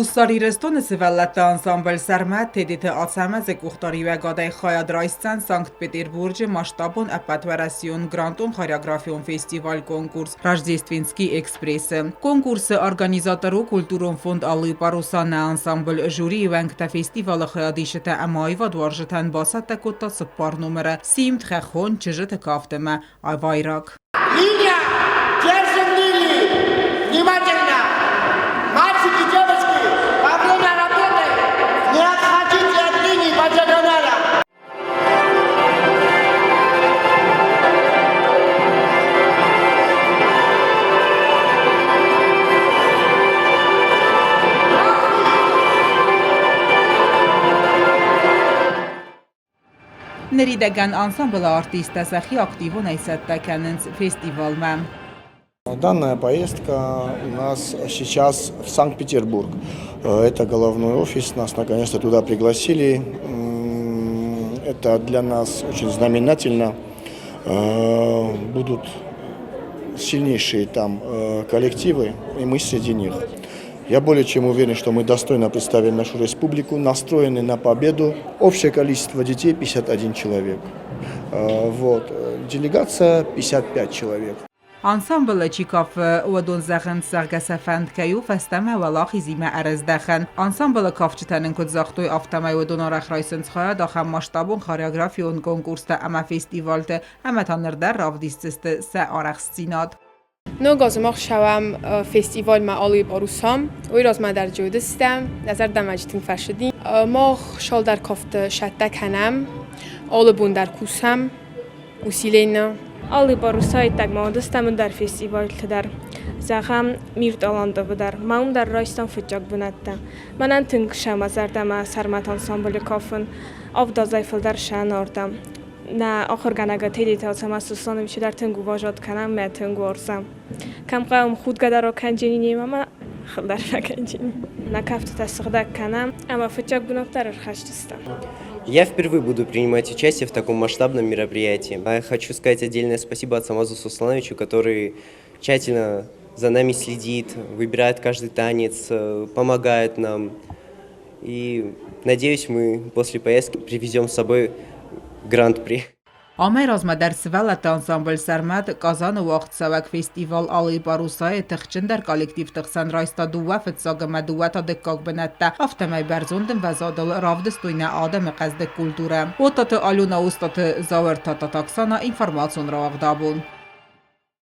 Uluslararası Sivallətdə ansambl Sərmət TDT Atsəməz Quxtarı və Qaday Xayadraystan Санкт-Петербург масштабон опатварасион Грантон хореографион фестиваль конкурс Рождественский экспресс. Конкурсы организатору Культурон фонд Аллы Парусана ансамбль жюри венкта фестиваля хеадишета Амаева дворжетан басата кота сыппар номера Симт Хахон чижета кафтема Айвайрак. Линия! Держим линии! Внимательно! Мальчики, девочки, во время работы не отходите от линии по диагонали. Նրիդեգան անսամբլը արտիստ ասախի ակտիվոն այսատտականենց ֆեստիվալմա. Данная поездка у нас сейчас в Санкт-Петербург. Это головной офис, нас наконец-то туда пригласили. Это для нас очень знаменательно. Будут сильнейшие там коллективы, и мы среди них. Я более чем уверен, что мы достойно представим нашу республику, настроены на победу. Общее количество детей 51 человек. Делегация 55 человек. Անսամբլը չիկավ ուադոն զաղն սարգասաֆանդ կայու ֆաստամը վալախի զիմը արզդախն. Անսամբլը կավչտանն կոտ զաղտոյ ավտամայ ուադոն արախրայսնց խայա դախան մասշտաբոն խարեոգրաֆիոն կոնկուրստը ամա ֆեստիվալտը ամա թաներդար ռավդիստստը սա արախսցինատ. نوگاز ما شوام فستیوال معالی باروسام و ایراز ما در جوده سیدم نظر دمجتین فرشدیم ما شال در کافت شده کنم آل بون در کوسم وسیلینا Ալի բարուսայի տակ մոդստամը դար ֆեստիվալ դար զախամ միրտ ալանդը դար մաում դար ռայստան ֆճակ բնատտա մանան թնք շամազարդամա սարմատ անսամբլը կաֆն ավդազայֆլ դար շան օրդամ նա ախորգանագա թելի թացամաս սոնը վիճ դար թնգ ուվաժոտ կանամ մե թնգ օրսամ կամ qam խուդ գդարո քանջինի մամա խլդար քանջին նա կաֆտ տասղդակ կանամ ամա ֆճակ բնոտար խաշտստա. Я впервые буду принимать участие в таком масштабном мероприятии. Я хочу сказать отдельное спасибо Ацамазу Суслановичу, который тщательно за нами следит, выбирает каждый танец, помогает нам. И надеюсь, мы после поездки привезем с собой гран-при. Ամեր ազմադարսվել է անսամբլ Սարմատ Կազանը վաղցավակ ֆեստիվալ Ալի Բարուսայ թխչնդար կոլեկտիվ տխսան ռայստադուվա ֆծագմա դուվատա դկակ բնատա ավտամայ բերզոնդն վազադալ ռավդստույնա ադամը ყազդը կուլտուրա օտատը ալունա ուստատը զավերթա տատաքսանա ինֆորմացիոն ռաղդաբուն